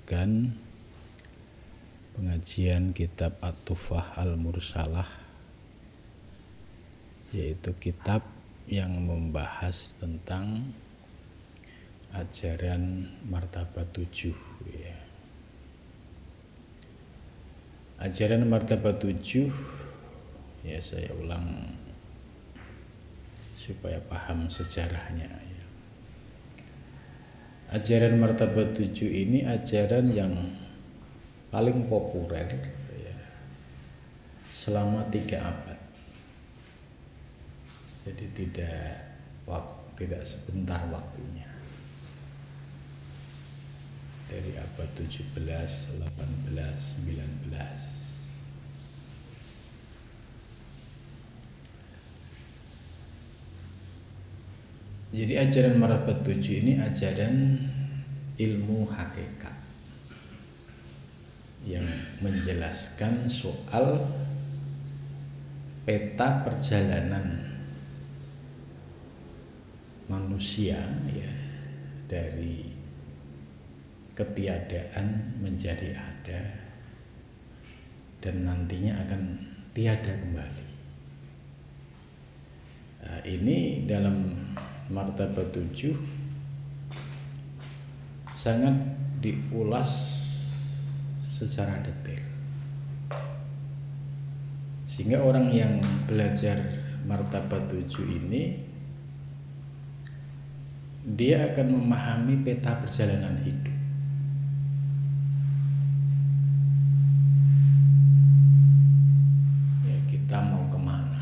melanjutkan pengajian kitab At-Tuhfah Al-Mursalah, yaitu kitab yang membahas tentang ajaran martabat 7 ya. Ajaran martabat 7 ya, saya ulang supaya paham sejarahnya ya. Ajaran martabat 7 ini ajaran yang paling populer ya, selama 3 abad. Jadi tidak sebentar waktunya. Dari abad 17, 18, 19. Jadi ajaran martabat 7 ini ajaran ilmu hakikat yang menjelaskan soal peta perjalanan manusia ya, dari ketiadaan menjadi ada dan nantinya akan tiada kembali. Nah, ini dalam martabat 7 sangat diulas secara detail, sehingga orang yang belajar martabat 7 ini dia akan memahami peta perjalanan hidup. Ya, kita mau kemana?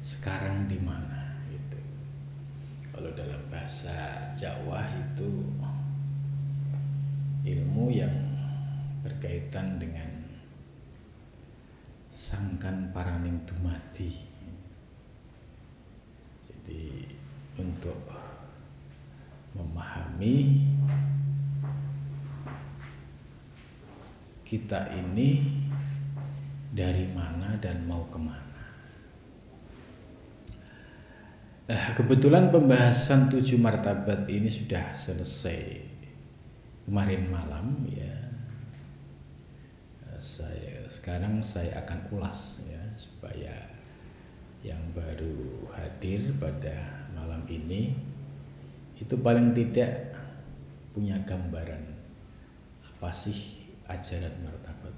Sekarang di mana? Kalau dalam bahasa Jawa itu ilmu yang berkaitan dengan sangkan paraning dumadi. Jadi untuk memahami kita ini dari mana dan mau kemana. Kebetulan pembahasan 7 martabat ini sudah selesai kemarin malam ya. Sekarang saya akan ulas ya, supaya yang baru hadir pada malam ini itu paling tidak punya gambaran apa sih ajaran martabat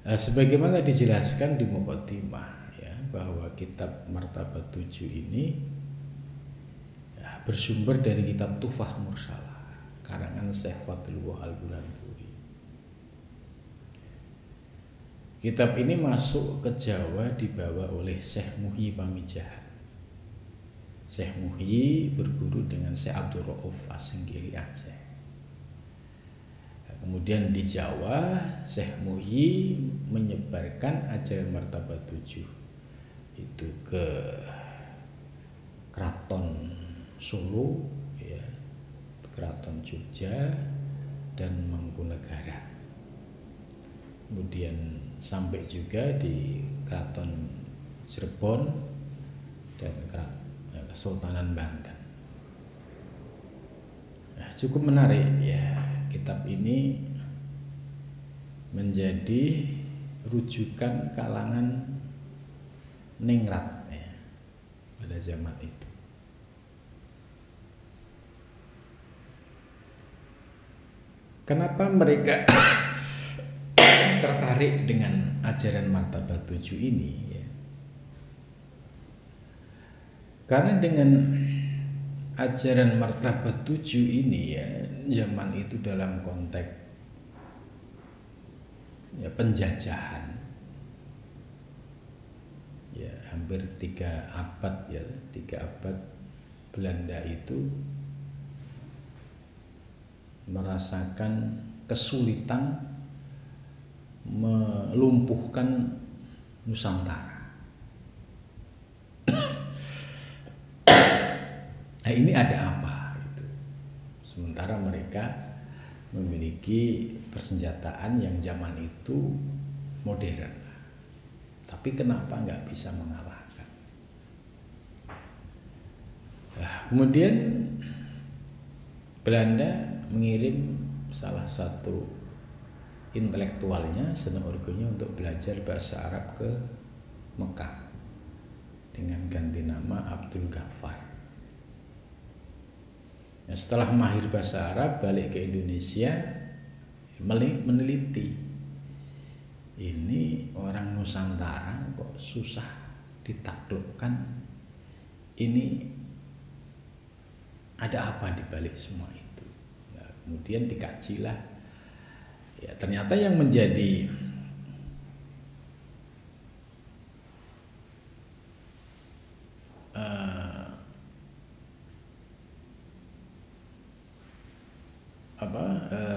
7. Sebagaimana dijelaskan di Muqaddimah bahwa kitab martabat 7 ini ya, bersumber dari kitab Tuhfah Mursalah karangan Syekh Fadlullah Al-Burhanpuri. Kitab ini masuk ke Jawa dibawa oleh Syekh Muhyi Pamijahan. Syekh Muhyi berguru dengan Syekh Abdul Rauf As-Senggili Aceh. Kemudian di Jawa Syekh Muhyi menyebarkan ajaran martabat 7 itu ke Keraton Solo ya, Keraton Jogja dan Mangkunegara. Kemudian sampai juga di Keraton Cirebon dan Kesultanan Banten. Nah, cukup menarik ya, kitab ini menjadi rujukan kalangan ningrat ya, pada zaman itu. Kenapa mereka tertarik dengan ajaran martabat 7 ini ya? Karena dengan ajaran martabat 7 ini ya, zaman itu dalam konteks ya penjajahan ya, hampir 3 abad ya, 3 abad Belanda itu merasakan kesulitan melumpuhkan Nusantara. Nah, ini ada apa gitu. Sementara mereka memiliki persenjataan yang zaman itu modern, tapi kenapa nggak bisa mengalahkan? Nah, kemudian Belanda mengirim salah satu intelektualnya, Seno-Urgonya, untuk belajar bahasa Arab ke Mekah dengan ganti nama Abdul Ghaffar. Nah, setelah mahir bahasa Arab, balik ke Indonesia, meneliti, ini orang Nusantara kok susah ditaklukkan, ini ada apa di balik semua itu. Nah, kemudian dikajilah, ya ternyata yang menjadi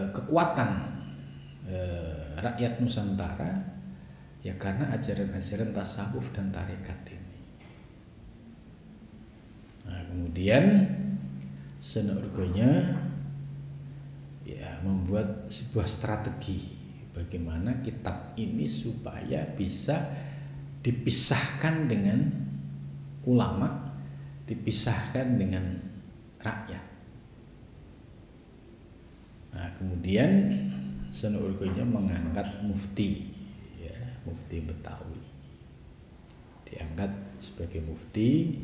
kekuatan rakyat Nusantara ya karena ajaran-ajaran tasawuf dan tarekat ini. Nah, kemudian Seno-Urgonya ya membuat sebuah strategi bagaimana kitab ini supaya bisa dipisahkan dengan ulama, dipisahkan dengan rakyat. Nah, kemudian Seno-Urgonya mengangkat mufti, ya, mufti Betawi, diangkat sebagai mufti,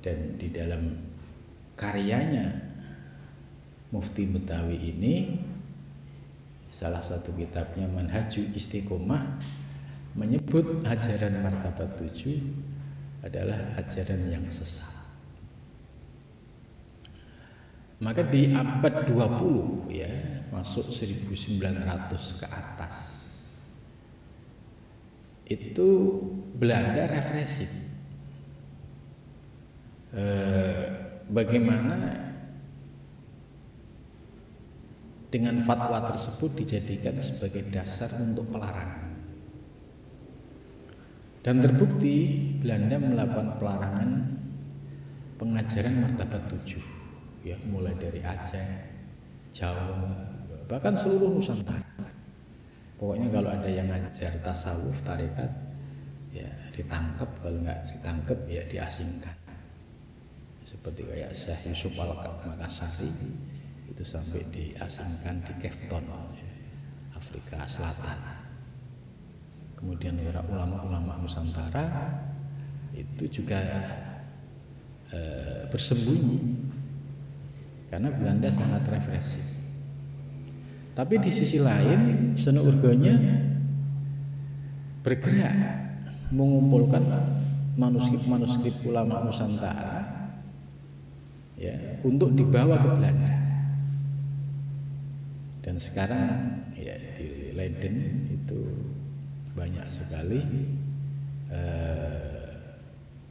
dan di dalam karyanya mufti Betawi ini, salah satu kitabnya Manhajul Istiqomah, menyebut ajaran martabat 7 adalah ajaran yang sesat. Maka di abad 20 ya, masuk 1900 ke atas, itu Belanda represif. Bagaimana dengan fatwa tersebut dijadikan sebagai dasar untuk pelarangan. Dan terbukti Belanda melakukan pelarangan pengajaran martabat 7, ya, mulai dari Aceh, Jawa, bahkan seluruh Nusantara. Pokoknya kalau ada yang ngajar tasawuf, tarekat, ya ditangkap, kalau nggak ditangkap ya diasingkan. Seperti kayak Syekh Yusuf Al-Makassari itu sampai diasingkan di Kefton, Afrika Selatan. Kemudian ulama-ulama Nusantara itu juga bersembunyi karena Belanda sangat represif. Tapi di sisi lain Seno-Urgonya bergerak mengumpulkan manuskrip-manuskrip ulama Nusantara, ya, untuk dibawa ke Belanda. Dan sekarang ya di Leiden itu banyak sekali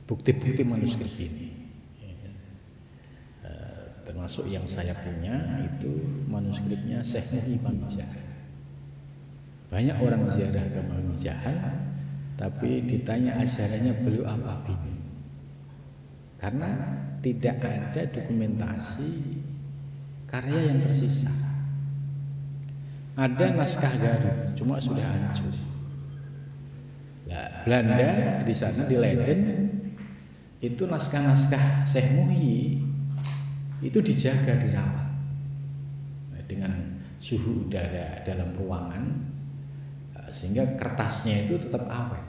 bukti-bukti manuskrip ini, termasuk yang saya punya itu manuskripnya Syekh Muhyi Pamijahan. Banyak orang ziarah ke Pamijahan, tapi ditanya ajarannya beliau apa bingung, karena tidak ada dokumentasi karya yang tersisa. Ada naskah Garut, cuma sudah hancur. Nah, Belanda di sana di Leiden itu naskah-naskah Syekh Muhyi itu dijaga, dirawat, nah, dengan suhu udara dalam ruangan, sehingga kertasnya itu tetap awet.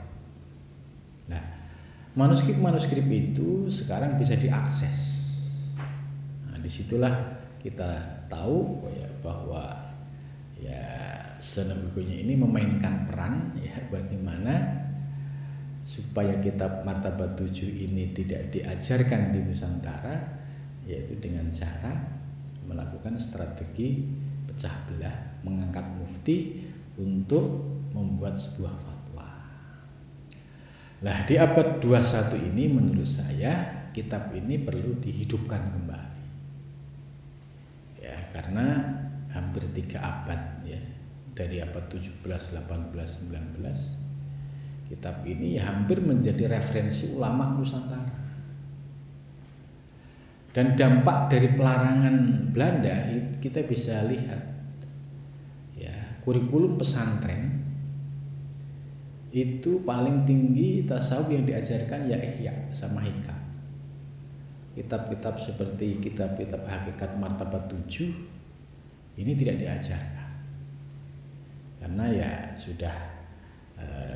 Nah, manuskrip-manuskrip itu sekarang bisa diakses. Nah, disitulah kita tahu ya, bahwa ya Seno-Urgonya ini memainkan peran, ya, bagaimana supaya kitab martabat 7 ini tidak diajarkan di Nusantara, yaitu dengan cara melakukan strategi pecah belah, mengangkat mufti untuk membuat sebuah fatwa. Nah, di abad 21 ini menurut saya kitab ini perlu dihidupkan kembali, ya, karena hampir 3 abad, ya, dari abad 17, 18, 19, kitab ini ya hampir menjadi referensi ulama Nusantara. Dan dampak dari pelarangan Belanda kita bisa lihat, ya, kurikulum pesantren itu paling tinggi tasawuf yang diajarkan ya Ihya sama Hikam. kitab-kitab seperti kitab-kitab hakikat martabat 7 ini tidak diajarkan, karena ya sudah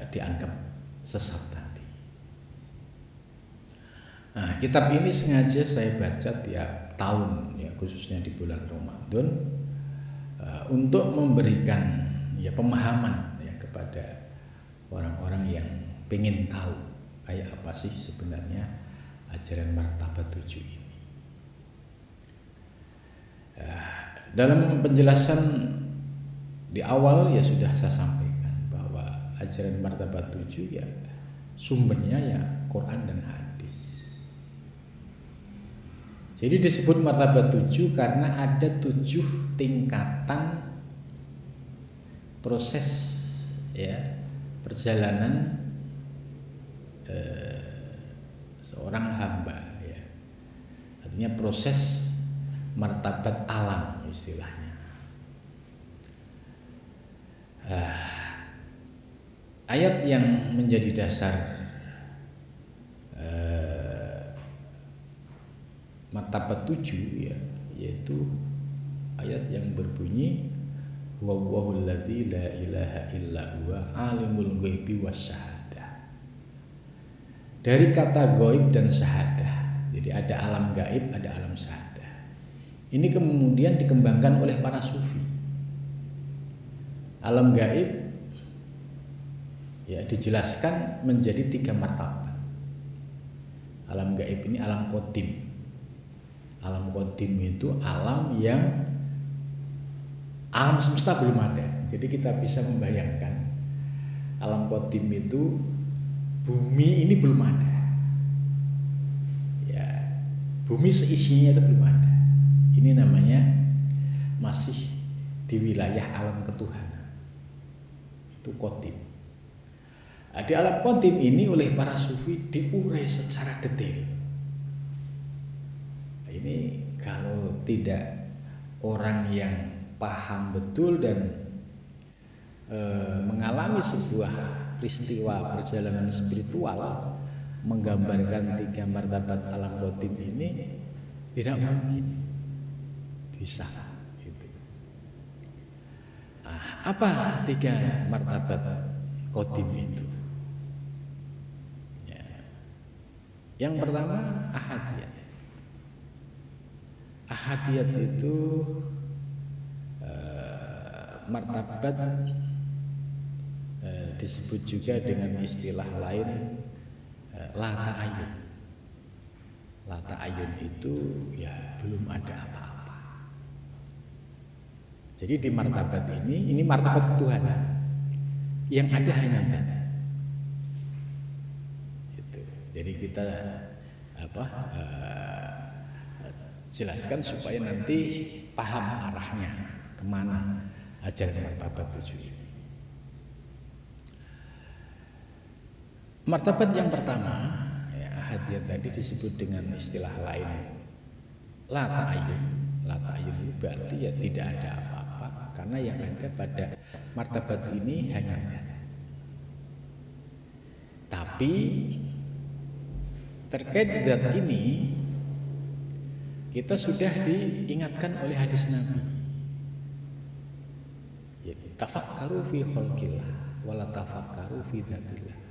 dianggap sesat tadi. Nah, kitab ini sengaja saya baca tiap tahun ya, khususnya di bulan Ramadan, untuk memberikan ya pemahaman ya kepada orang-orang yang pengen tahu kayak apa sih sebenarnya ajaran martabat 7 ini. Dalam penjelasan di awal ya sudah saya sampaikan bahwa ajaran martabat 7 ya sumbernya ya Quran dan hadis. Jadi disebut martabat 7 karena ada 7 tingkatan proses ya perjalanan seorang hamba ya. Artinya proses martabat alam istilahnya. Ayat yang menjadi dasar martabat 7 ya, yaitu ayat yang berbunyi wallahul ladzi la ilaha illa huwa alimul ghaibi wasyahadah. Dari kata gaib dan syahadah. Jadi ada alam gaib, ada alam syahadah. Ini kemudian dikembangkan oleh para sufi. Alam gaib ya dijelaskan menjadi 3 martabat. Alam gaib ini alam qadim. Alam qadim itu alam yang alam semesta belum ada. Jadi kita bisa membayangkan alam qadim itu bumi ini belum ada. Ya, bumi seisinya itu belum ada. Ini namanya masih di wilayah alam ketuhanan. Itu qadim. Di alam qadim ini oleh para sufi diurai secara detail. Ini kalau tidak orang yang paham betul dan mengalami sebuah peristiwa perjalanan spiritual menggambarkan 3 martabat alam qadim ini tidak mungkin bisa gitu. Apa 3 martabat qadim itu? Ya. Yang pertama ahadiyat. Ahadiyat itu martabat disebut juga dengan istilah lain la ta'ayyun. La ta'ayyun itu ya belum ada apa-apa. Jadi di martabat ini martabat ketuhanan yang ada hanya zat. Gitu. Jadi kita jelaskan supaya nanti paham arahnya kemana ajaran martabat 7 ini. Martabat yang pertama ya, ahadiyat tadi disebut dengan istilah lain la ta'ayyun. La ta'ayyun itu berarti ya tidak ada apa-apa, karena yang ada pada martabat ini hanya zat. Tapi terkait zat ini kita sudah diingatkan oleh hadis Nabi. Ya, tafakkaru fi khalqillah wala tafakkaru fi dzatillah.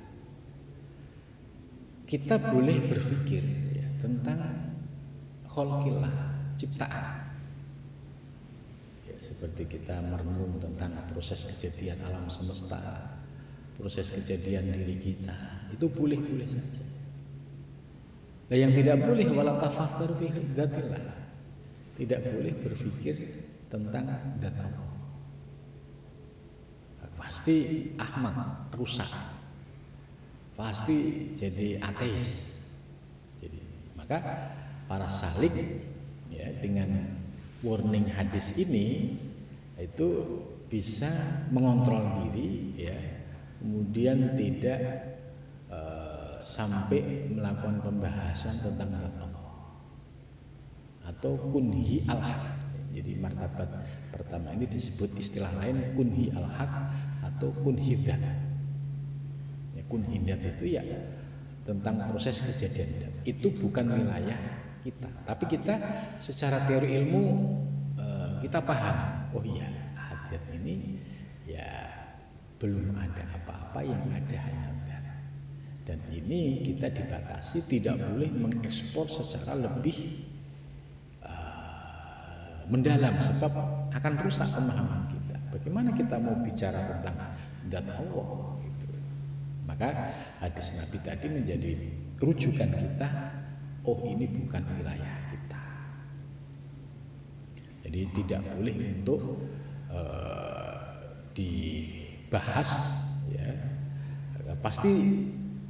Kita boleh berpikir ya, tentang khalqillah, ciptaan. Ya, seperti kita merenung tentang proses kejadian alam semesta, proses kejadian diri kita, itu boleh-boleh saja. Nah, yang tidak boleh wala tafakkur fi dzatillah. Tidak boleh berpikir tentang zat Allah. Pasti ahmak, rusak. Pasti jadi ateis. Jadi, maka para salik ya dengan warning hadis ini itu bisa mengontrol diri ya. Kemudian tidak sampai melakukan pembahasan tentang zat Allah atau kunhi al-haq. Jadi martabat pertama ini disebut istilah lain kunhi al-haq atau kunhi dzat. Ya, kunhi dzat itu ya tentang proses kejadian. Itu bukan wilayah kita. Tapi kita secara teori ilmu kita paham, oh iya hadat ini ya belum ada apa-apa, yang ada hanya zat. Dan ini kita dibatasi tidak boleh mengekspor secara lebih mendalam, sebab akan rusak pemahaman kita. Bagaimana kita mau bicara tentang zat Allah gitu. Maka hadis Nabi tadi menjadi rujukan kita, oh ini bukan wilayah kita. Jadi tidak boleh untuk dibahas ya. Pasti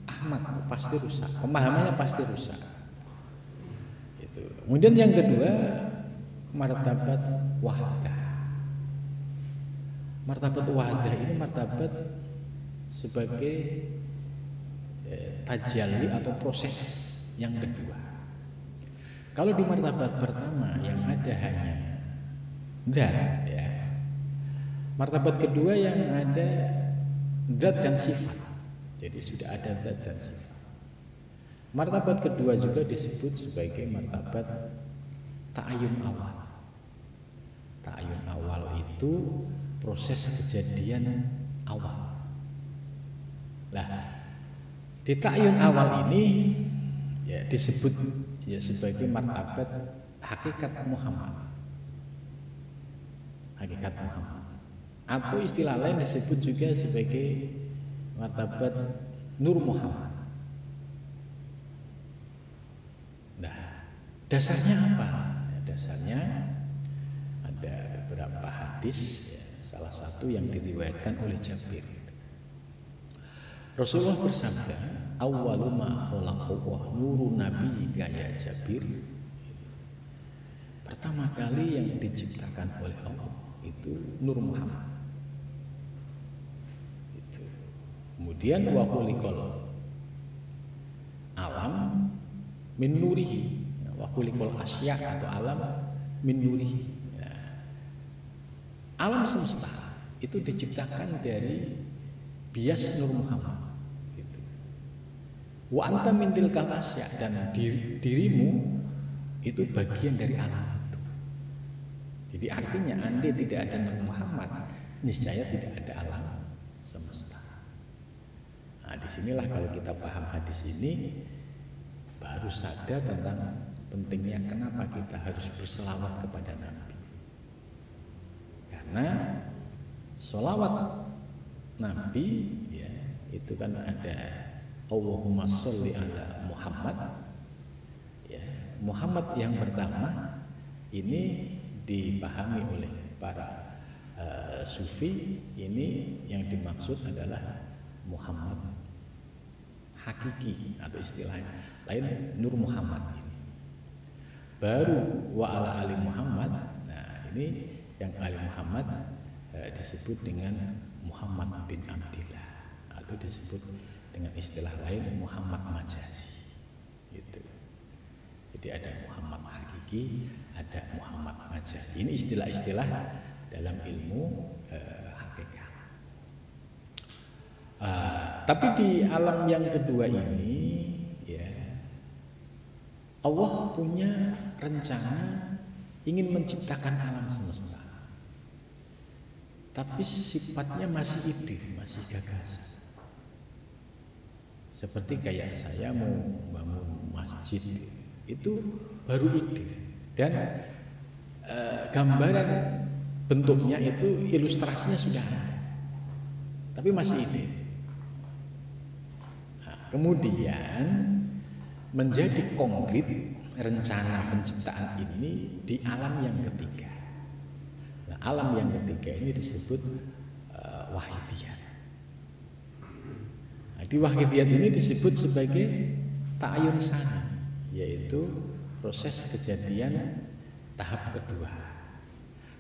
ahmak, pasti rusak. Pemahamannya pasti rusak. Itu. Kemudian yang kedua, martabat wahdah. Martabat wahdah ini martabat sebagai tajalli atau proses yang kedua. Kalau di martabat pertama yang ada hanya zat ya. Martabat kedua yang ada zat dan sifat. Jadi sudah ada zat dan sifat. Martabat kedua juga disebut sebagai martabat ta'ayun awal. Ta'ayun awal itu proses kejadian awal. Nah, di ta'ayun awal ini ya disebut ya sebagai martabat hakikat Muhammad. Hakikat Muhammad. Atau istilah lain disebut juga sebagai martabat Nur Muhammad. Nah, dasarnya apa? Ya, dasarnya ada beberapa hadis ya, salah satu yang diriwayatkan oleh Jabir. Rasulullah bersabda, awwalu ma khalaqallahu nurun nabiyyika ya Jabir. Pertama kali yang diciptakan oleh Allah itu Nur Muhammad. Itu. Kemudian wa khuliqal alam min nurihi. Wa khuliqal asya atau alam min nurihi. Ya. Alam semesta itu diciptakan dari bias Nur Muhammad. Gitu. Wa anta min tilkal asya, dan dirimu itu bagian dari alam itu. Jadi artinya andai tidak ada Nur Muhammad, niscaya tidak ada alam semesta. Nah, disinilah kalau kita paham hadis ini, baru sadar tentang pentingnya kenapa kita harus berselawat kepada Nabi. Karena selawat Nabi ya, itu kan ada Allahumma sholli ala Muhammad ya, Muhammad yang pertama ini dipahami oleh para sufi, ini yang dimaksud adalah Muhammad hakiki atau istilah lain Nur Muhammad ini. Baru wa ala ali Muhammad. Nah, ini yang ali Muhammad disebut dengan Muhammad bin Abdillah atau disebut dengan istilah lain Muhammad Majazi. Gitu. Jadi ada Muhammad hakiki, ada Muhammad Majazi. Ini istilah-istilah dalam ilmu hakikat. Tapi di alam yang kedua ini ya, Allah punya rencana ingin menciptakan alam semesta. Tapi sifatnya masih ide, masih gagasan. Seperti kayak saya mau bangun masjid, itu baru ide. Dan gambaran bentuknya itu ilustrasinya sudah ada, tapi masih ide. Nah, kemudian menjadi konkret rencana penciptaan ini di alam yang ketiga. Nah, alam yang ketiga ini disebut wahidiyat. Nah, di wahidiyat ini disebut sebagai ta'ayun sani, yaitu proses kejadian tahap kedua.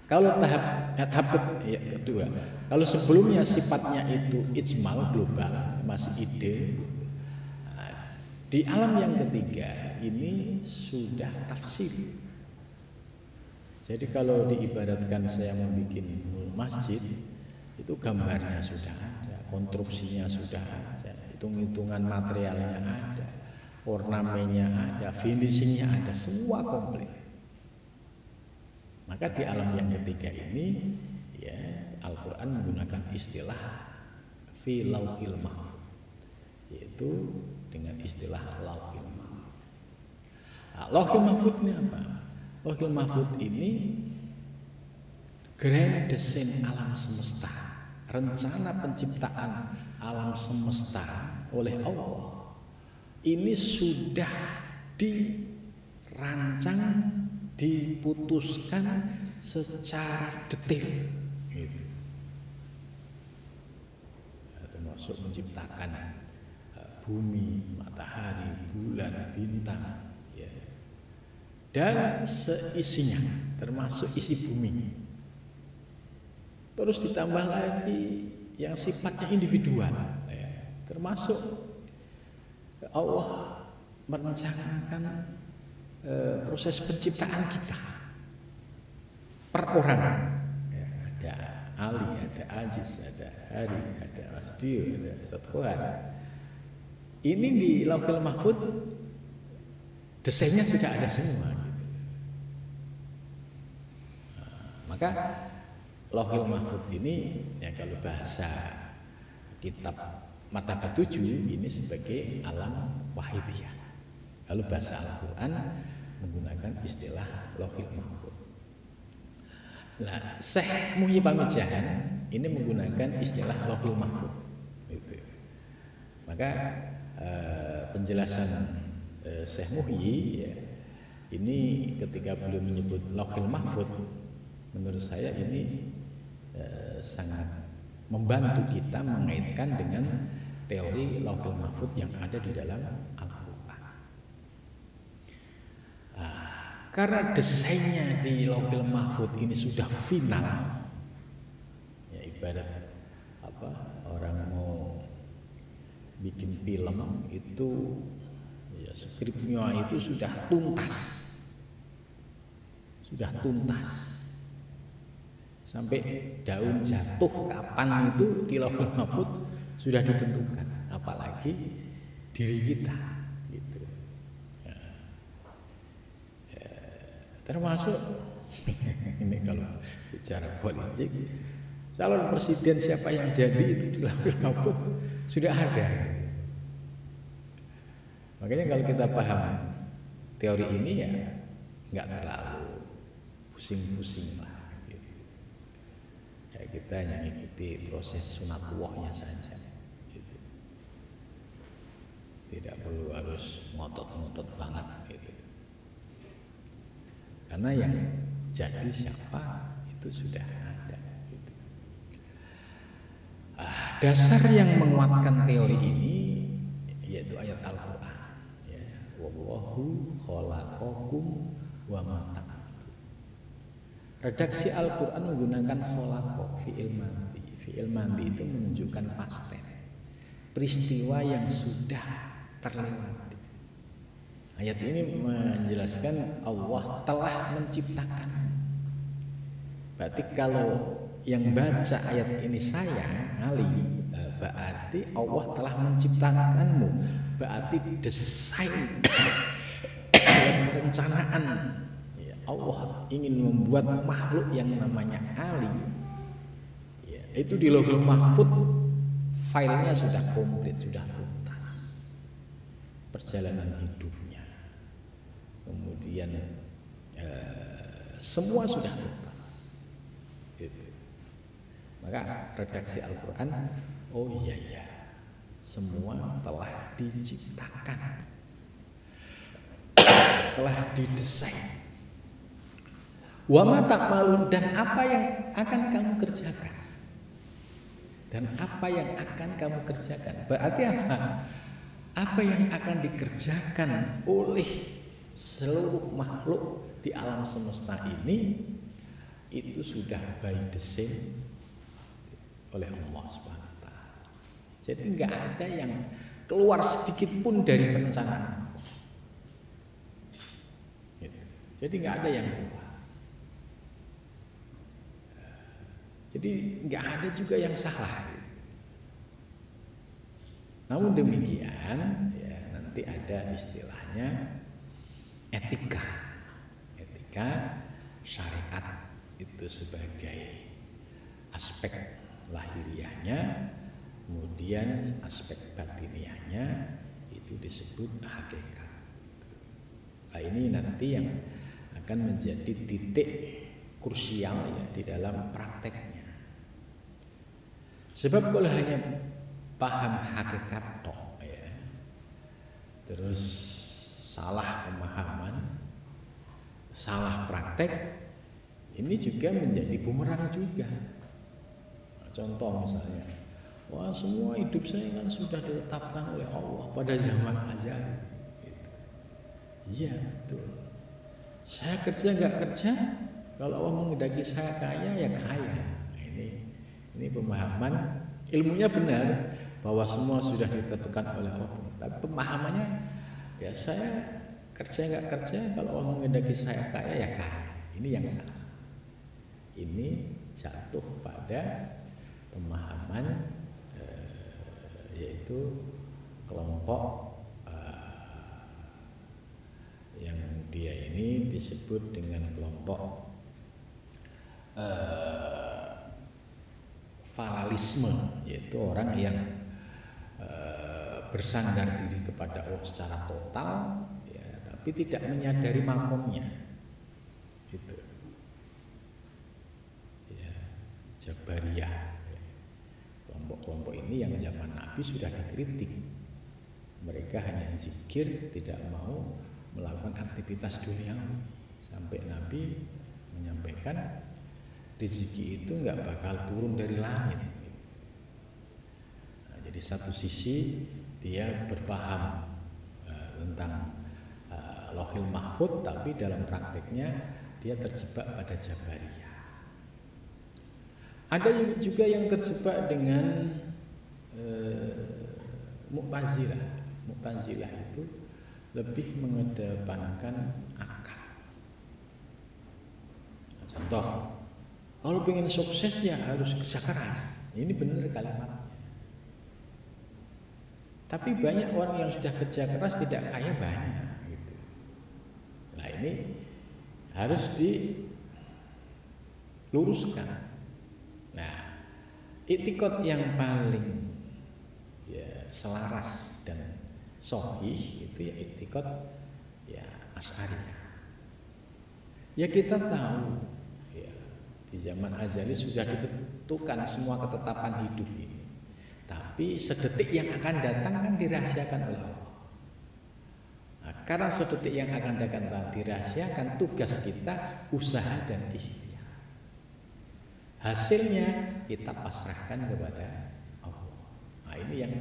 Kalau tahap kedua, kalau sebelumnya sifatnya itu ijmal global, masih ide. Di alam yang ketiga ini sudah tafsir. Jadi kalau diibaratkan saya membuat masjid, itu gambarnya sudah ada, konstruksinya sudah ada, hitung-hitungan materialnya ada, ornamennya ada, finishingnya ada, semua komplit. Maka di alam yang ketiga ini ya Al-Quran menggunakan istilah fi lauhil mahfuz, yaitu dengan istilah lauhil mahfuz. Nah, lauhil mahfuz ini apa? Lauhil mahfuz ini grand design alam semesta, rencana penciptaan alam semesta oleh Allah ini sudah dirancang, diputuskan secara detail gitu. Termasuk menciptakan bumi, matahari, bulan, bintang ya. Dan seisinya termasuk isi bumi. Terus ditambah lagi yang sifatnya individual ya. Termasuk Allah merencanakan proses penciptaan kita per orang ya, ada Ali, ada Aziz, ada Hari, ada Asdio, ada Ustadz Kohar. Ini di Lauhil Mahfuz desainnya sudah ada semua gitu. Maka Lauhil Mahfuz ini ya kalau bahasa kitab Martabat 7 ini sebagai alam wahidiyah. Kalau bahasa Al-Quran menggunakan istilah Lauhil Mahfuz. Nah, Syekh Muhyi Pamijahan ini menggunakan istilah Lauhil Mahfuz. Gitu. Maka penjelasan Syekh Muhyi ya, ini ketika beliau menyebut Lauhil Mahfuz, menurut saya ini sangat membantu kita mengaitkan dengan teori Lauhil Mahfuz yang ada di dalam Al-Quran. Karena desainnya di Lauhil Mahfuz ini sudah final, ya ibarat apa orang mau bikin film itu, ya skripnya itu sudah tuntas, sampai daun jatuh kapan itu di Lauhil Mahfuz sudah ditentukan, apalagi diri kita gitu. Ya, termasuk ini kalau bicara politik, calon presiden siapa yang jadi itu di Lauhil Mahfuz sudah ada. Makanya kalau kita paham teori ini ya nggak terlalu pusing-pusing lah. Kita hanya mengikuti proses sunatullahnya saja gitu. Tidak perlu harus ngotot-ngotot banget gitu. Karena yang jadi siapa itu sudah ada gitu. Dasar yang menguatkan teori ini yaitu ayat Al-Quran ya, wallahu khalaqakum wa ma ta'malun. Redaksi Al-Quran menggunakan kholaqo, fi'il mandi. Fi'il mandi itu menunjukkan past tense, peristiwa yang sudah terlewati. Ayat ini menjelaskan Allah telah menciptakan. Berarti kalau yang baca ayat ini saya, Ali, berarti Allah telah menciptakanmu. Berarti desain perencanaan Allah ingin membuat makhluk yang namanya Ali ya, itu di Lauhil Mahfuz filenya sudah komplit, sudah tuntas, perjalanan hidupnya, kemudian semua sudah tuntas gitu. Maka redaksi Al-Quran, oh iya semua telah diciptakan, telah didesain. Wa ma ta'malun, dan apa yang akan kamu kerjakan. Dan apa yang akan kamu kerjakan. Berarti apa? Apa yang akan dikerjakan oleh seluruh makhluk di alam semesta ini itu sudah by design oleh Allah Subhanahu wa taala. Jadi enggak ada yang keluar sedikit pun dari perencanaan. Jadi enggak ada yang keluar. Jadi nggak ada juga yang salah. Namun demikian, ya, nanti ada istilahnya etika syariat itu sebagai aspek lahiriahnya, kemudian aspek batiniahnya itu disebut hakikat. Nah, ini nanti yang akan menjadi titik krusial ya di dalam prakteknya. Sebab kalau hanya paham hakikat tok ya, terus salah pemahaman, salah praktek, ini juga menjadi bumerang juga. Contoh misalnya, wah semua hidup saya kan sudah ditetapkan oleh Allah pada zaman azali. Iya betul. Saya kerja nggak kerja, kalau Allah menghendaki saya kaya ya kaya. Nah, ini pemahaman, ilmunya benar bahwa semua sudah ditentukan oleh Allah. Tapi pemahamannya ya saya kerja nggak kerja, kalau Allah menghendaki saya kaya ya kaya. Ini yang salah. Ini jatuh pada pemahaman yaitu kelompok yang dia ini disebut dengan kelompok falalisme, yaitu orang yang bersandar diri kepada Allah secara total ya, tapi tidak menyadari makomnya itu ya, Jabariyah. Kelompok-kelompok ini yang zaman Nabi sudah dikritik. Mereka hanya zikir, tidak mau melakukan aktivitas duniawi. Sampai Nabi menyampaikan rezeki itu nggak bakal turun dari langit. Nah, jadi satu sisi dia berpaham tentang Lauhil Mahfuz, tapi dalam prakteknya dia terjebak pada Jabariyah. Ada juga yang terjebak dengan Mu'tazilah. Mu'tazilah itu lebih mengedepankan akal. Contoh, kalau pengen sukses ya harus kerja keras. Ini benar kalimatnya. Tapi banyak orang yang sudah kerja keras tidak kaya banyak. Gitu. Nah ini harus diluruskan. Nah, i'tiqad yang paling ya selaras dan sahih itu ya i'tiqad ya Asy'ariyah. Ya kita tahu ya di zaman azali sudah ditentukan semua ketetapan hidup ini. Tapi sedetik yang akan datang kan dirahasiakan oleh Allah. Nah, karena sedetik yang akan datang dirahasiakan, tugas kita usaha dan ikhtiar. Hasilnya kita pasrahkan kepada Allah. Nah ini yang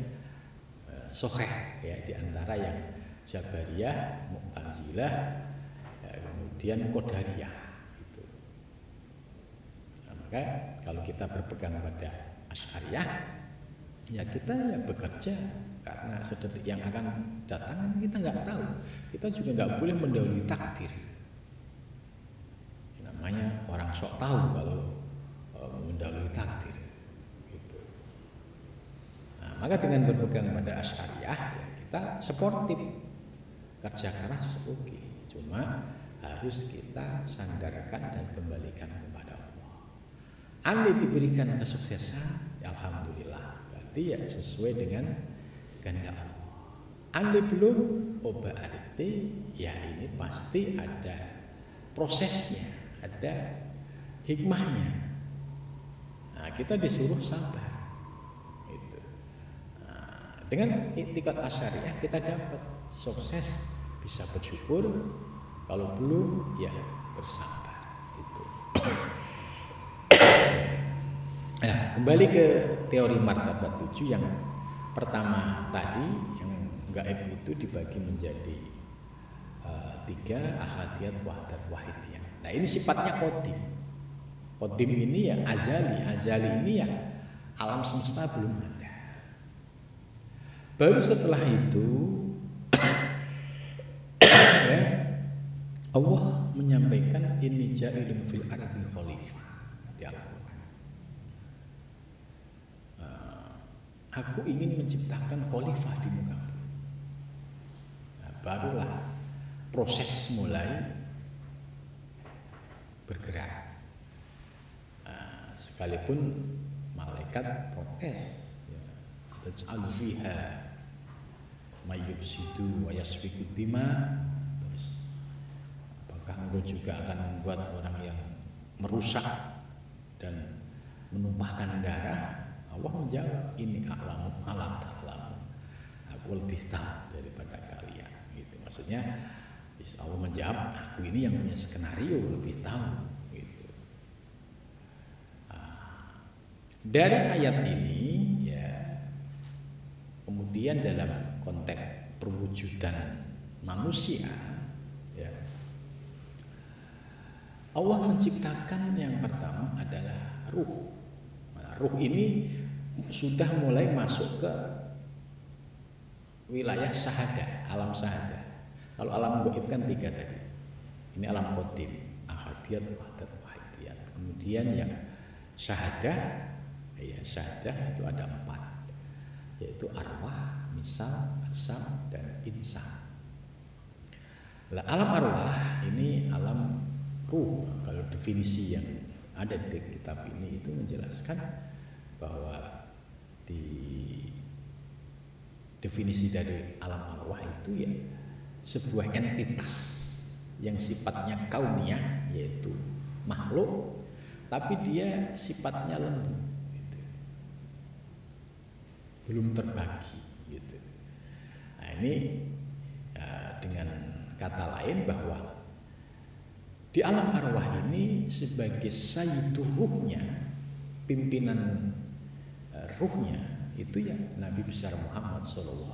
soheh ya, di antara yang Jabariyah, Mu'tazilah, ya, kemudian Qadariyah itu. Nah, maka kalau kita berpegang pada Asy'ariyah, ya kita ya bekerja karena sedetik yang akan datang kita nggak tahu. Kita juga nggak boleh mendahului takdir. Namanya orang sok tahu kalau mendahului takdir gitu. Nah, maka dengan berpegang pada Asy'ariyah ya kita sportif, kerja keras oke, cuma harus kita sandarkan dan kembalikan kepada Allah. Andai diberikan kesuksesan ya alhamdulillah, berarti ya sesuai dengan kehendak Allah. Andai belum, berarti ya ini pasti ada prosesnya, ada hikmahnya. Nah, kita disuruh sabar. Itu. Nah, dengan i'tiqad Asy'ariyah kita dapat sukses, bisa bersyukur, kalau belum ya bersabar. Itu. Nah, kembali ke teori martabat 7 yang pertama tadi, yang gaib itu dibagi menjadi 3, ahadiyat, wahdat, wahidiyah. Nah, ini sifatnya qadim. Qadim ini ya azali, azali ini ya alam semesta belum ada. Baru setelah itu ya, Allah menyampaikan inni ja'ilun fil ardi khalifah di Al-Qur'an. Aku ingin menciptakan khalifah di muka bumi. barulah proses mulai bergerak. Sekalipun malaikat protes, taj'alu fiha may yufsidu wa yasfiku dima, terus apakah engkau juga akan membuat orang yang merusak dan menumpahkan darah? Allah menjawab, ini a'lamu ala ta'lamu, aku lebih tahu daripada kalian. Gitu. Maksudnya Allah menjawab, aku ini yang punya skenario, lebih tahu. Gitu. Dari ayat ini ya, kemudian dalam konteks perwujudan manusia ya, Allah menciptakan yang pertama adalah ruh. Nah, ruh ini sudah mulai masuk ke wilayah syahadah, alam syahadah. Kalau alam gaib kan 3 tadi. Ini alam qadim, ahadiyat, wahdat, wahidiyat. Kemudian yang syahadah, ya syahadah itu ada 4, yaitu arwah, misal, asam, dan insan. Nah, alam arwah ini alam ruh. Kalau definisi yang ada di kitab ini itu menjelaskan bahwa di definisi dari alam arwah itu ya sebuah entitas yang sifatnya kauniyah, yaitu makhluk, tapi dia sifatnya lembut, gitu. Belum terbagi, gitu. Nah, ini dengan kata lain bahwa di alam arwah ini sebagai sayyidur ruhnya, pimpinan ruhnya itu ya Nabi besar Muhammad SAW.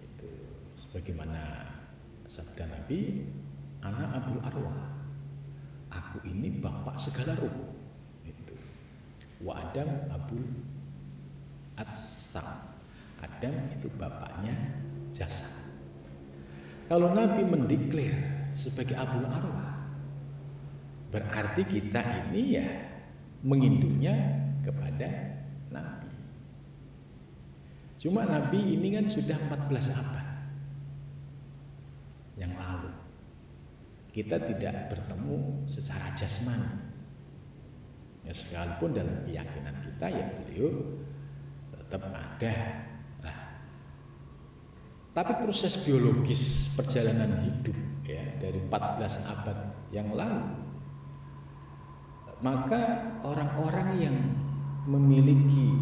Itu sebagaimana sabda Nabi, ana abul arwah, aku ini bapak segala ruh. Itu wa Adam abul atsam, Adam itu bapaknya jasad. Kalau Nabi mendeklar sebagai abul arwah, berarti kita ini ya menginduknya kepada Nabi. Cuma Nabi ini kan sudah 14 abad yang lalu. Kita tidak bertemu secara jasmani. Ya, sekalipun dalam keyakinan kita ya beliau tetap ada. Nah, tapi proses biologis perjalanan hidup ya dari 14 abad yang lalu, maka orang-orang yang memiliki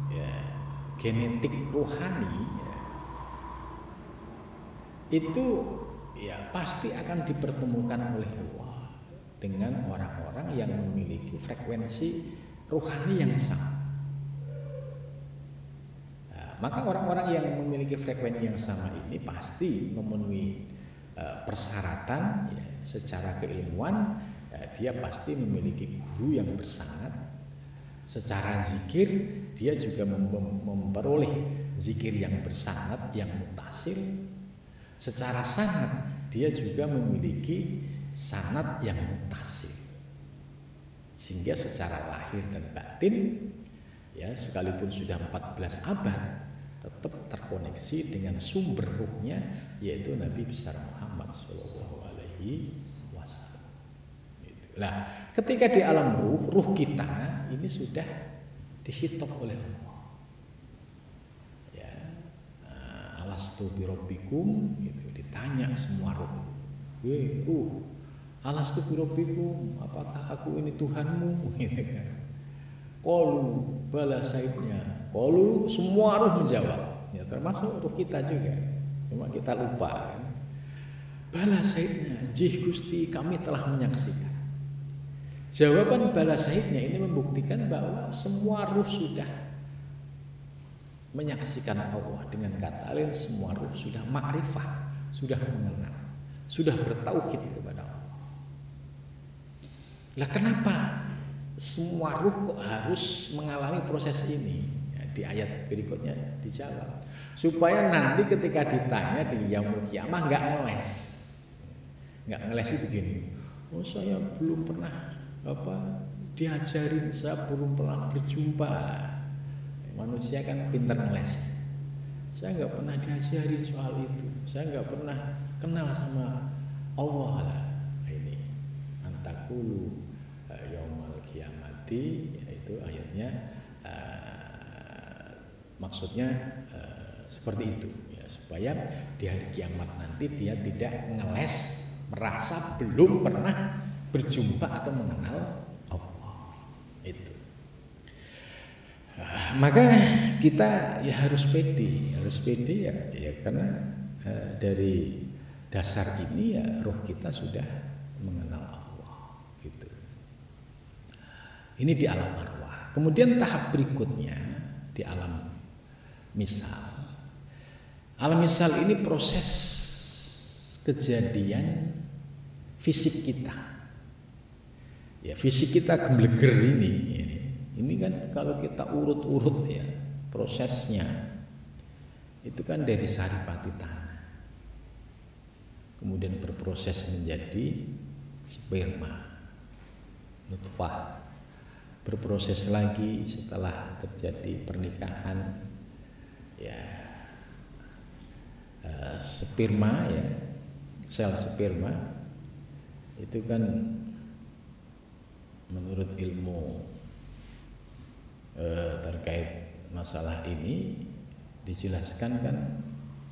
ya, genetik rohani ya, itu ya pasti akan dipertemukan oleh Allah dengan orang-orang yang memiliki frekuensi rohani yang sama. Nah, maka orang-orang yang memiliki frekuensi yang sama ini pasti memenuhi persyaratan ya, secara keilmuan. Dia pasti memiliki guru yang bersanad. Secara zikir dia juga memperoleh zikir yang bersanad, yang mutasil. Secara sanad dia juga memiliki sanad yang mutasil. Sehingga secara lahir dan batin ya sekalipun sudah 14 abad tetap terkoneksi dengan sumber ruhnya, yaitu Nabi besar Muhammad SAW. Nah, ketika di alam ruh kita ini sudah dihitop oleh Allah. Ya, alastu birabbikum, gitu ditanya semua ruh. Ruh, alastu birabbikum, apakah aku ini Tuhanmu? Gitu kan. Qalu bala sayyidnya. Qalu, semua ruh menjawab. Ya, termasuk ruh kita juga. Cuma kita lupa kan. Bala sayyidnya, jih Gusti, kami telah menyaksikan. Jawaban bala syahidnya ini membuktikan bahwa semua ruh sudah menyaksikan Allah. Dengan kata lain, semua ruh sudah makrifah, sudah mengenal, sudah bertauhid kepada Allah. Lah kenapa semua ruh kok harus mengalami proses ini? Ya, di ayat berikutnya dijawab, supaya nanti ketika ditanya di yaumul kiamah nggak ngeles. Nggak ngeles itu begini, oh saya belum pernah diajarin, saya belum pernah berjumpa. Manusia kan pintar ngeles. Saya nggak pernah diajarin soal itu. Saya nggak pernah kenal sama Allah lah. Ini antakulu yaumal kiamati, yaitu ayatnya maksudnya seperti itu ya, supaya di hari kiamat nanti dia tidak ngeles merasa belum pernah berjumpa atau mengenal Allah itu. Maka kita ya harus pede ya karena dari dasar ini ya roh kita sudah mengenal Allah gitu. Ini di alam arwah. Kemudian tahap berikutnya di alam misal. Alam misal ini proses kejadian fisik kita. Ya, fisik kita gembleger ini kan kalau kita urut-urut ya prosesnya itu kan dari saripati tanah, kemudian berproses menjadi sperma, nutfah, berproses lagi setelah terjadi pernikahan ya sperma ya, sel sperma itu kan menurut ilmu terkait masalah ini dijelaskan kan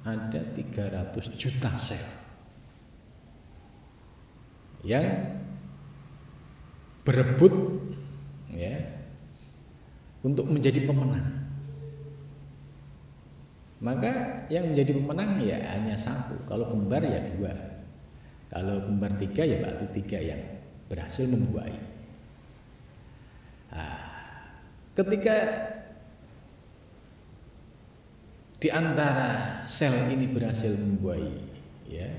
ada 300 juta sel yang berebut ya untuk menjadi pemenang. Maka yang menjadi pemenang ya hanya satu. Kalau kembar ya 2. Kalau kembar 3 ya berarti 3 yang berhasil membuahi. Ketika di antara sel ini berhasil membuahi ya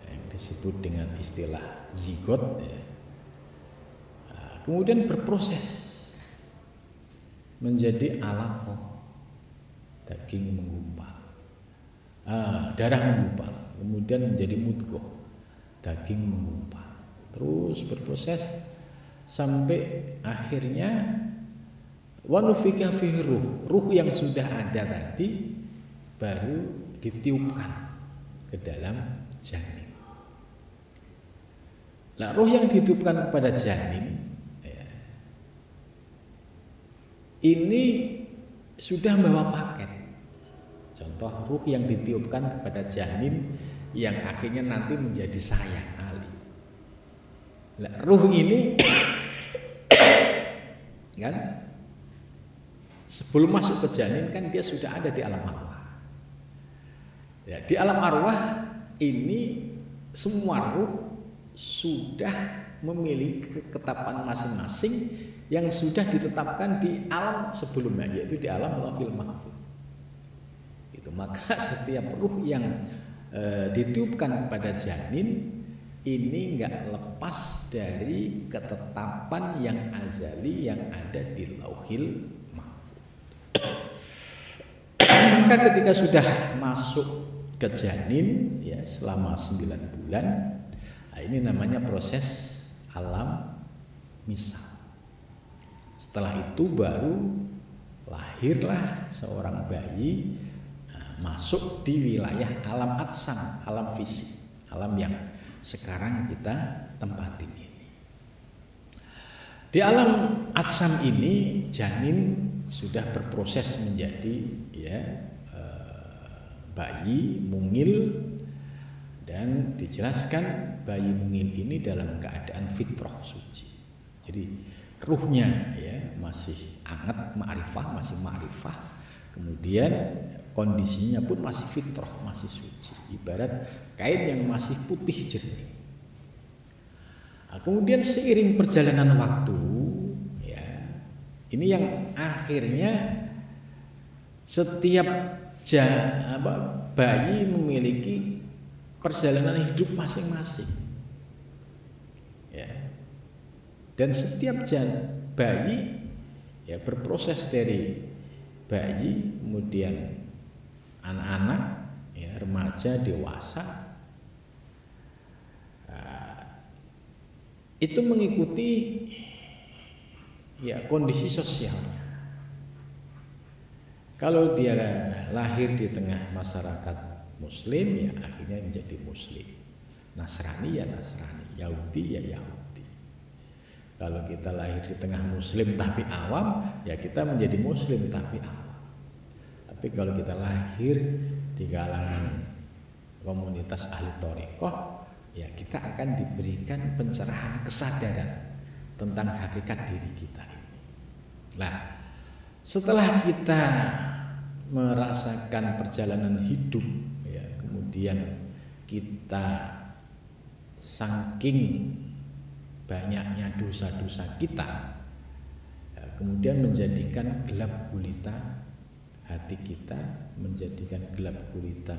yang disebut dengan istilah zigot ya, kemudian berproses menjadi alaqah, daging menggumpal, darah menggumpal, kemudian menjadi mudghah, daging menggumpal, terus berproses sampai akhirnya wa nufika fihi ruh yang sudah ada tadi baru ditiupkan ke dalam janin. Nah, ruh yang ditiupkan kepada janin ya, ini sudah membawa paket. Contoh ruh yang ditiupkan kepada janin yang akhirnya nanti menjadi saya Ali. Nah, ruh ini kan sebelum masuk ke janin kan dia sudah ada di alam arwah. Ya, di alam arwah ini semua ruh sudah memiliki ketetapan masing-masing yang sudah ditetapkan di alam sebelumnya, yaitu di alam Lauhil Mahfuz. Itu maka setiap ruh yang ditiupkan kepada janin ini enggak lepas dari ketetapan yang azali yang ada di Lauhil Mahfuz. Maka ketika sudah masuk ke janin ya selama 9 bulan, nah ini namanya proses alam misal. Setelah itu baru lahirlah seorang bayi masuk di wilayah alam atsam, alam fisik, alam yang sekarang kita tempatin ini. Di alam atsam ini janin sudah berproses menjadi ya bayi mungil, dan dijelaskan bayi mungil ini dalam keadaan fitrah suci. Jadi ruhnya ya masih hangat ma'rifah, masih ma'rifah, kemudian kondisinya pun masih fitrah, masih suci, ibarat kain yang masih putih jernih. Nah, kemudian seiring perjalanan waktu ya, ini yang akhirnya setiap bayi memiliki perjalanan hidup masing-masing ya. Dan setiap bayi ya berproses dari bayi, kemudian anak-anak ya, remaja, dewasa, itu mengikuti ya kondisi sosialnya. Kalau dia lahir di tengah masyarakat Muslim, ya akhirnya menjadi Muslim. Nasrani ya Nasrani, Yahudi ya Yahudi. Kalau kita lahir di tengah Muslim tapi awam, ya kita menjadi Muslim tapi awam. Tapi kalau kita lahir di kalangan komunitas ahli thariqah, ya kita akan diberikan pencerahan kesadaran tentang hakikat diri kita ini. Nah, setelah kita merasakan perjalanan hidup, ya kemudian kita saking banyaknya dosa-dosa kita, ya, kemudian menjadikan gelap gulita hati kita, menjadikan gelap gulita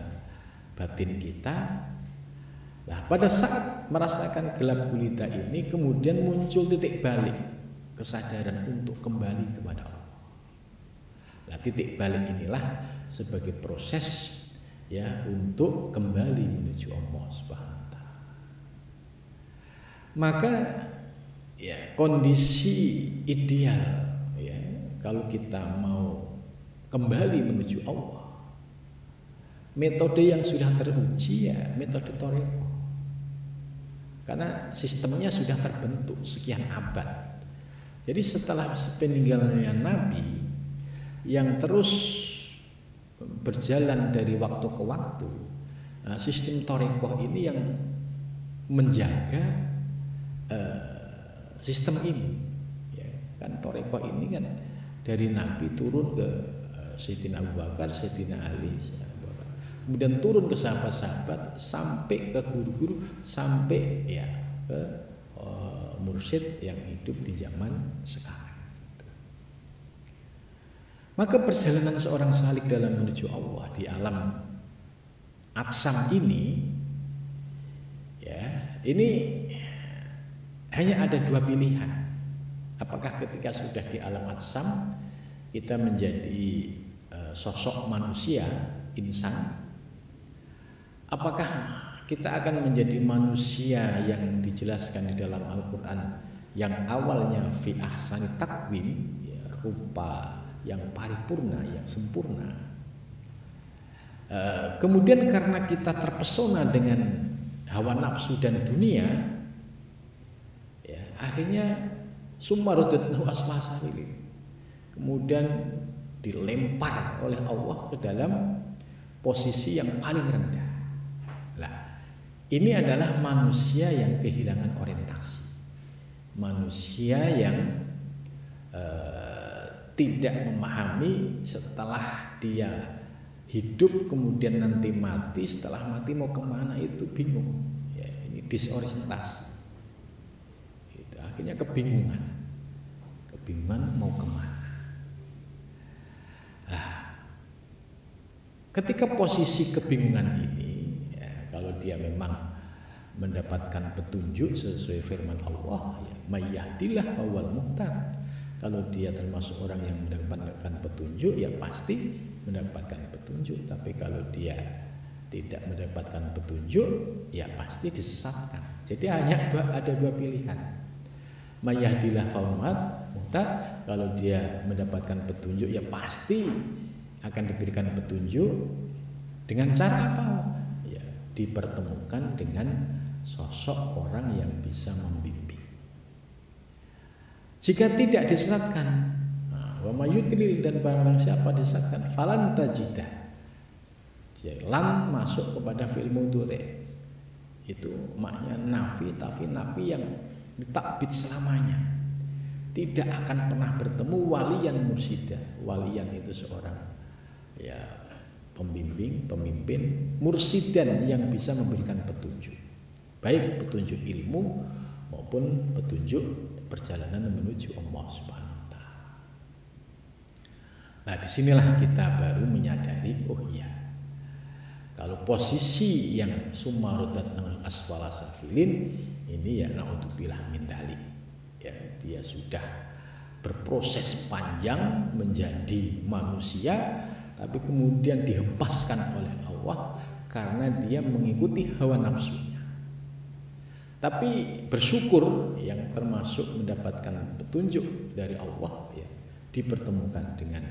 batin kita. Nah, pada saat merasakan gelap gulita ini, kemudian muncul titik balik kesadaran untuk kembali kepada Allah. Nah, titik balik inilah sebagai proses ya untuk kembali menuju Allah Subhanahu wa taala. Maka ya kondisi ideal ya kalau kita mau kembali menuju Allah, metode yang sudah teruji ya metode thariqah. Karena sistemnya sudah terbentuk sekian abad. Jadi setelah peninggalannya Nabi yang terus berjalan dari waktu ke waktu, nah, sistem thariqah ini yang menjaga sistem ini. Ya, kan thariqah ini kan dari Nabi turun ke Sayyidina Abu Bakar, Sayyidina Ali, kemudian turun ke sahabat-sahabat sampai ke guru-guru, sampai ya ke mursyid yang hidup di zaman sekarang. Maka perjalanan seorang salik dalam menuju Allah di alam atsam ini, ya ini hanya ada dua pilihan. Apakah ketika sudah di alam atsam kita menjadi sosok manusia, insan? Apakah kita akan menjadi manusia yang dijelaskan di dalam Al-Quran yang awalnya fi ahsani takwim, ya, rupa yang paripurna, yang sempurna. Kemudian karena kita terpesona dengan hawa nafsu dan dunia, ya, akhirnya summarudutnu asfala safilin, kemudian dilempar oleh Allah ke dalam posisi yang paling rendah. Ini adalah manusia yang kehilangan orientasi, manusia yang tidak memahami setelah dia hidup kemudian nanti mati, setelah mati mau kemana itu bingung. Ya, ini disorientasi. Itu akhirnya kebingungan mau kemana. Nah, ketika posisi kebingungan ini, kalau dia memang mendapatkan petunjuk sesuai firman Allah, ya, mayyahdillah fawwal muhtad. Kalau dia termasuk orang yang mendapatkan petunjuk, ya pasti mendapatkan petunjuk. Tapi kalau dia tidak mendapatkan petunjuk, ya pasti disesatkan. Jadi hanya ada dua pilihan. Mayyahdillah fawwal muhtad. Kalau dia mendapatkan petunjuk, ya pasti akan diberikan petunjuk. Dengan cara apa? Dipertemukan dengan sosok orang yang bisa membimbing. Jika tidak disesatkan, wa mayudlil, dan barang siapa disesatkan, falan tajidah. Lan masuk kepada fi'il mudhari. Itu maknanya nafi, tapi nafi yang ditakbid selamanya. Tidak akan pernah bertemu waliyan mursidah. Waliyan itu seorang ya pembimbing, pemimpin, mursidan yang bisa memberikan petunjuk, baik petunjuk ilmu maupun petunjuk perjalanan menuju Allah Subhanahu wa taala. Nah, disinilah kita baru menyadari, oh iya, kalau posisi yang sumarudat asfala safilin ini ya naudzubillah min dzalik. Ya, dia sudah berproses panjang menjadi manusia, tapi kemudian dihempaskan oleh Allah karena dia mengikuti hawa nafsunya. Tapi bersyukur yang termasuk mendapatkan petunjuk dari Allah, ya, dipertemukan dengan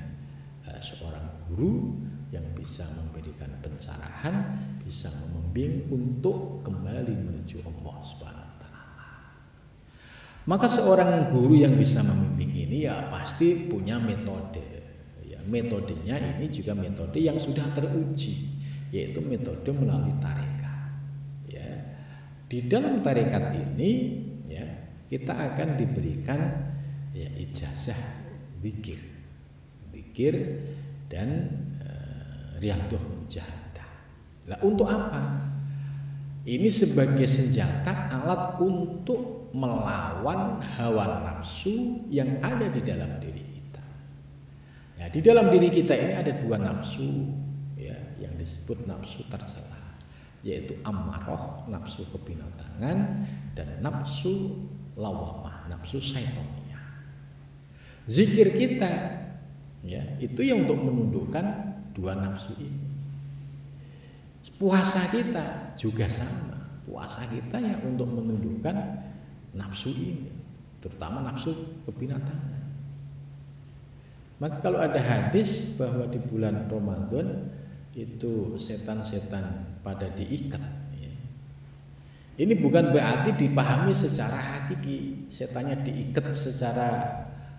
seorang guru yang bisa memberikan pencerahan, bisa membimbing untuk kembali menuju Allah Subhanahu wa taala. Maka seorang guru yang bisa membimbing ini ya pasti punya metode. Ya, metodenya ini juga metode yang sudah teruji, yaitu metode melalui tarekat. Ya. Di dalam tarekat ini ya kita akan diberikan ya ijazah zikir dan riyadhah mujahadah. Lah untuk apa? Ini sebagai senjata alat untuk melawan hawa nafsu yang ada di dalam diri kita. Ya, di dalam diri kita ini ada dua nafsu ya, yang disebut nafsu tercela, yaitu ammarah, nafsu kebinatangan, dan nafsu lawamah, nafsu syaitaniyah. Zikir kita ya, itu yang untuk menundukkan dua nafsu ini. Puasa kita juga sama. Puasa kita ya untuk menundukkan nafsu ini, terutama nafsu kebinatangan. Maka kalau ada hadis bahwa di bulan Ramadan itu setan-setan pada diikat ya. Ini bukan berarti dipahami secara hakiki setannya diikat secara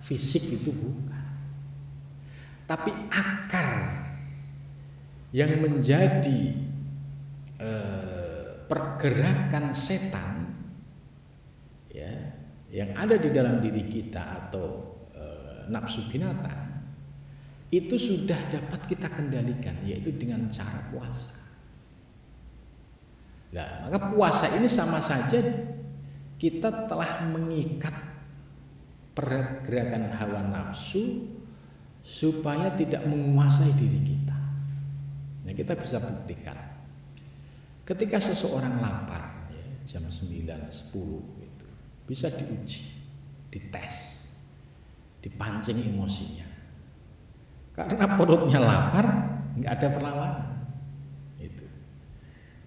fisik, itu bukan. Tapi akar yang menjadi pergerakan setan ya yang ada di dalam diri kita atau nafsu binatang itu sudah dapat kita kendalikan, yaitu dengan cara puasa. Nah, maka puasa ini sama saja kita telah mengikat pergerakan hawa nafsu supaya tidak menguasai diri kita. Nah, kita bisa buktikan ketika seseorang lapar ya, jam 9, 10 gitu, bisa diuji, dites, dipancing emosinya. Karena perutnya lapar, nggak ada perlawanan. Itu.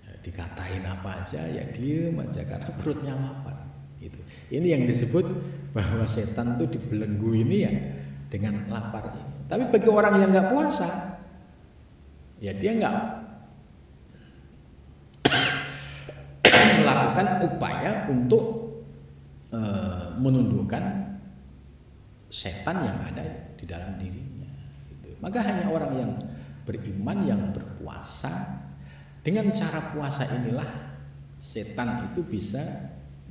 Ya, dikatain apa aja ya diem aja karena perutnya lapar. Itu. Ini yang disebut bahwa setan itu dibelenggu ini ya dengan lapar ini. Tapi bagi orang yang nggak puasa, ya dia nggak melakukan upaya untuk menundukkan setan yang ada di dalam dirinya. Gitu. Maka hanya orang yang beriman yang berpuasa, dengan cara puasa inilah setan itu bisa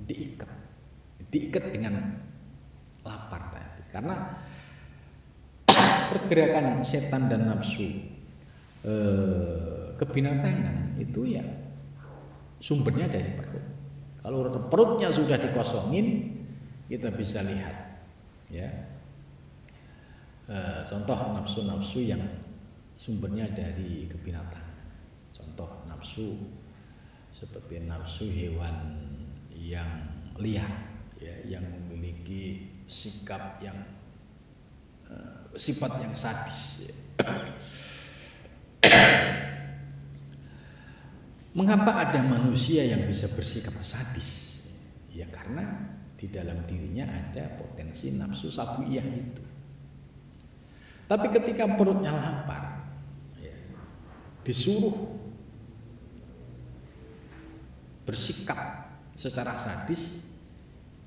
diikat dengan lapar tadi. Karena pergerakan setan dan nafsu kebinatangan itu ya sumbernya dari perut. Kalau perutnya sudah dikosongin, kita bisa lihat ya contoh nafsu-nafsu yang sumbernya dari kebinatangan. Contoh nafsu seperti nafsu hewan yang liar ya, yang memiliki sikap yang sifat yang sadis ya. Mengapa ada manusia yang bisa bersikap sadis? Ya karena di dalam dirinya ada potensi nafsu sabuiyah itu. Tapi ketika perutnya lapar, ya, disuruh bersikap secara sadis,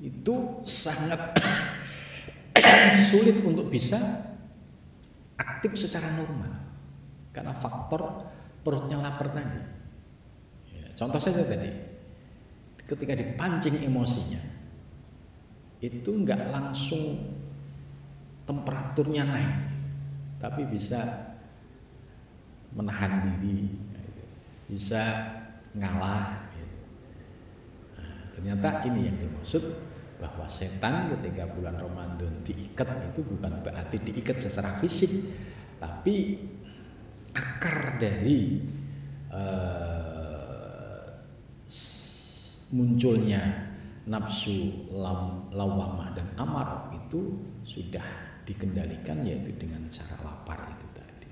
itu sangat sulit untuk bisa aktif secara normal karena faktor perutnya lapar tadi. Contoh saja tadi, ketika dipancing emosinya, itu enggak langsung temperaturnya naik, tapi bisa menahan diri, bisa ngalah. Nah, ternyata ini yang dimaksud bahwa setan ketika bulan Ramadan diikat itu bukan berarti diikat secara fisik, tapi akar dari munculnya nafsu lawamah dan amarah itu sudah dikendalikan, yaitu dengan cara lapar itu tadi.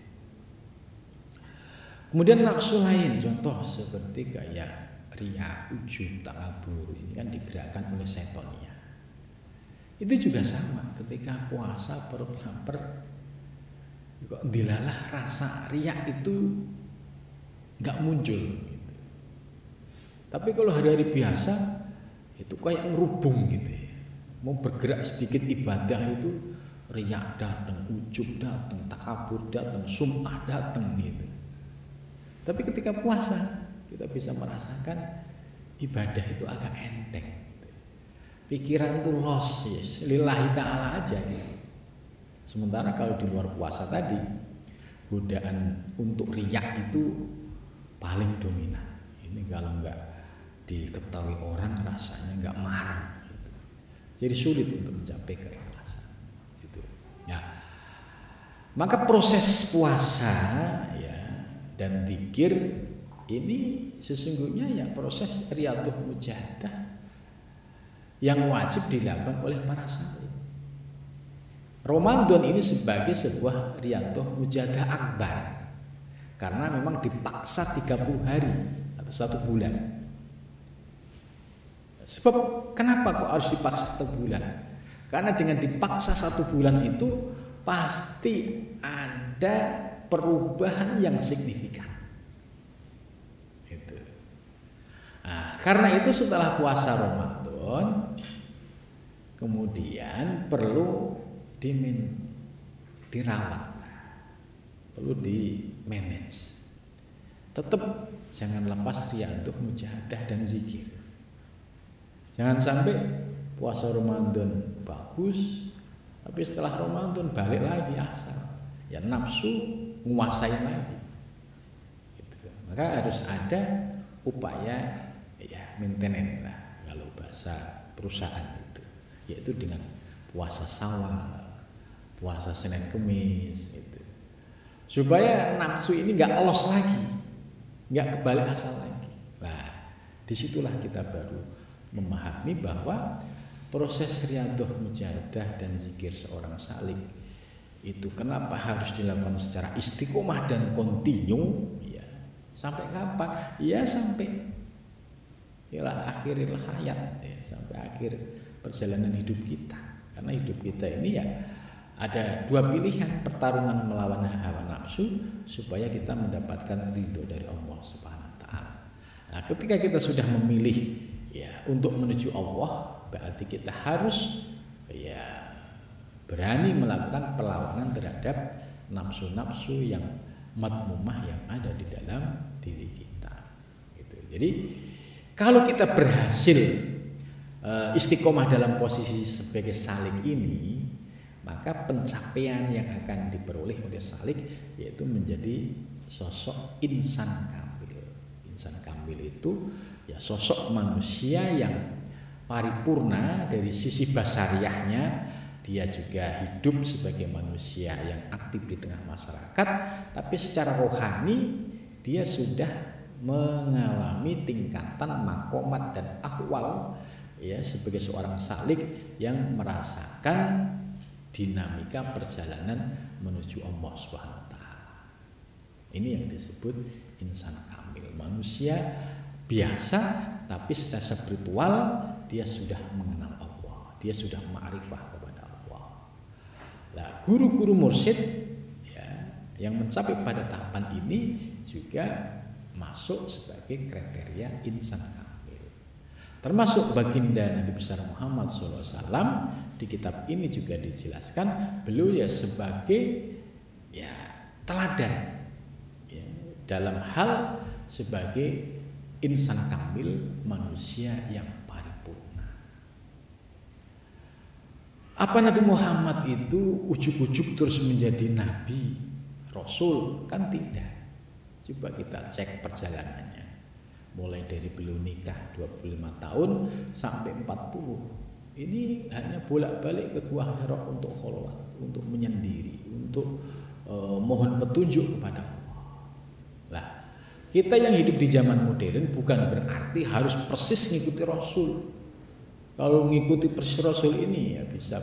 Kemudian nafsu lain, contoh seperti kayak riya, ujub, takabur, ini kan digerakkan oleh setonnya. Itu juga sama, ketika puasa perut lapar kok dilalah rasa riak itu nggak muncul. Gitu. Tapi kalau hari-hari biasa itu kayak ngerubung gitu ya. Mau bergerak sedikit ibadah itu riak datang, ujub datang, takabur datang, sum'ah datang gitu. Tapi ketika puasa kita bisa merasakan ibadah itu agak enteng. Pikiran tuh los, yes, lillahi ta'ala aja gitu. Sementara kalau di luar puasa tadi godaan untuk riak itu paling dominan. Ini kalau nggak diketahui orang rasanya nggak marah gitu. Jadi sulit untuk mencapai keikhlasan gitu. Ya. Maka proses puasa ya dan dzikir ini sesungguhnya ya proses riyadhah mujahadah yang wajib dilakukan oleh para salih. Ramadan ini sebagai sebuah riyadhah mujahadah akbar karena memang dipaksa 30 hari atau 1 bulan. Sebab kenapa kok harus dipaksa 1 bulan? Karena dengan dipaksa 1 bulan itu pasti ada perubahan yang signifikan. Itu. Nah, karena itu setelah puasa Ramadan kemudian perlu dirawat, perlu di manage. Tetap jangan lepas riyadhah mujahadah dan zikir. Jangan sampai puasa Ramadan bagus, tapi setelah Ramadan balik lagi asal, ya nafsu nguasain lagi. Gitu. Maka harus ada upaya ya maintenance lah kalau bahasa perusahaan itu, yaitu dengan puasa Syawal, puasa Senin Kemis, gitu. Supaya nafsu ini nggak los lagi, nggak kebalik asal lagi. Nah, disitulah kita baru memahami bahwa proses riyadhah mujahadah dan zikir seorang salik itu kenapa harus dilakukan secara istiqomah dan kontinu ya. Sampai kapan? Ya sampai ila akhiril hayat ya, sampai akhir perjalanan hidup kita. Karena hidup kita ini ya ada 2 pilihan, pertarungan melawan hawa nafsu supaya kita mendapatkan ridho dari Allah Subhanahu wa taala. Nah, ketika kita sudah memilih ya untuk menuju Allah, berarti kita harus ya berani melakukan perlawanan terhadap nafsu-nafsu yang madmumah yang ada di dalam diri kita. Gitu. Jadi kalau kita berhasil istiqomah dalam posisi sebagai salik ini, maka pencapaian yang akan diperoleh oleh salik yaitu menjadi sosok insan kamil. Insan kamil itu ya sosok manusia yang paripurna dari sisi basariahnya. Dia juga hidup sebagai manusia yang aktif di tengah masyarakat, tapi secara rohani dia sudah mengalami tingkatan makomat dan akwal ya sebagai seorang salik yang merasakan dinamika perjalanan menuju Allah Subhanahu wa taala. Ini yang disebut insan kamil, manusia biasa tapi secara spiritual dia sudah mengenal Allah, dia sudah ma'rifah kepada Allah. Nah, guru-guru mursyid ya, yang mencapai pada tahapan ini juga masuk sebagai kriteria insan kamil. Termasuk baginda Nabi besar Muhammad SAW di kitab ini juga dijelaskan beliau ya sebagai ya teladan ya, dalam hal sebagai insan kamil, manusia yang paripurna. Apa Nabi Muhammad itu ujuk-ujuk terus menjadi nabi, rasul? Kan tidak. Coba kita cek perjalanannya. Mulai dari beliau nikah 25 tahun sampai 40. Ini hanya bolak-balik ke Gua Hira untuk kholwat, untuk menyendiri, untuk mohon petunjuk kepada Allah. Lah, kita yang hidup di zaman modern bukan berarti harus persis ngikuti Rasul. Kalau ngikuti persis Rasul ini ya bisa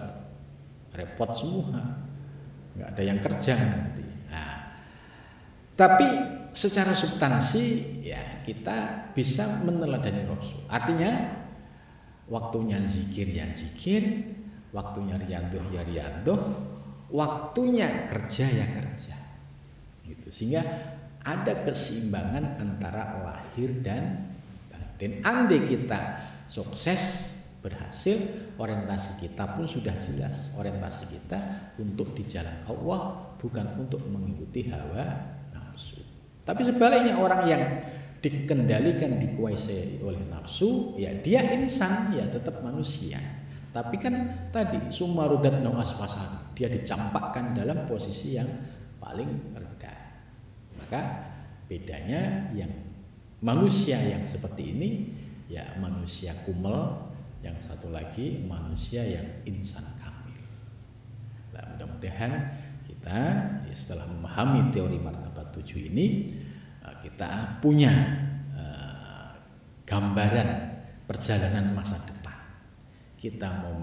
repot semua, nggak ada yang kerja nanti. Nah, tapi secara substansi ya kita bisa meneladani Rasul. Artinya waktunya zikir ya zikir, waktunya riyadhah ya riyadhah, waktunya kerja ya kerja. Gitu. Sehingga ada keseimbangan antara lahir dan batin. Andai kita sukses, berhasil, orientasi kita pun sudah jelas. Orientasi kita untuk di jalan Allah, bukan untuk mengikuti hawa nafsu. Tapi sebaliknya, orang yang dikendalikan, dikuasai oleh nafsu, ya dia insan, ya tetap manusia. Tapi kan tadi sumarudat no aspasan, dia dicampakkan dalam posisi yang paling rendah. Maka bedanya yang manusia yang seperti ini, ya manusia kumel, yang satu lagi manusia yang insan kamil. Nah, mudah-mudahan kita ya, setelah memahami teori martabat 7 ini, kita punya gambaran perjalanan masa depan. Kita mau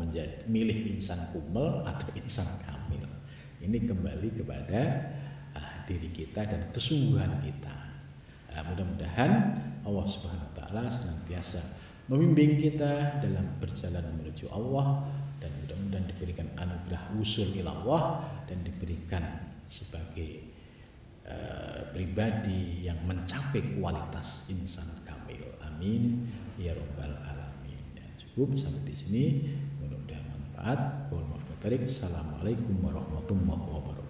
milih insan kumel atau insan kamil. Ini kembali kepada diri kita dan kesungguhan kita. Mudah-mudahan Allah Subhanahu wa taala senantiasa membimbing kita dalam perjalanan menuju Allah, dan mudah-mudahan diberikan anugerah wusul ilallah dan diberikan sebagai pribadi yang mencapai kualitas insan kamil. Amin ya rabbal alamin. Ya, cukup sampai di sini. Mudah-mudahan manfaat. Assalamualaikum warahmatullahi wabarakatuh.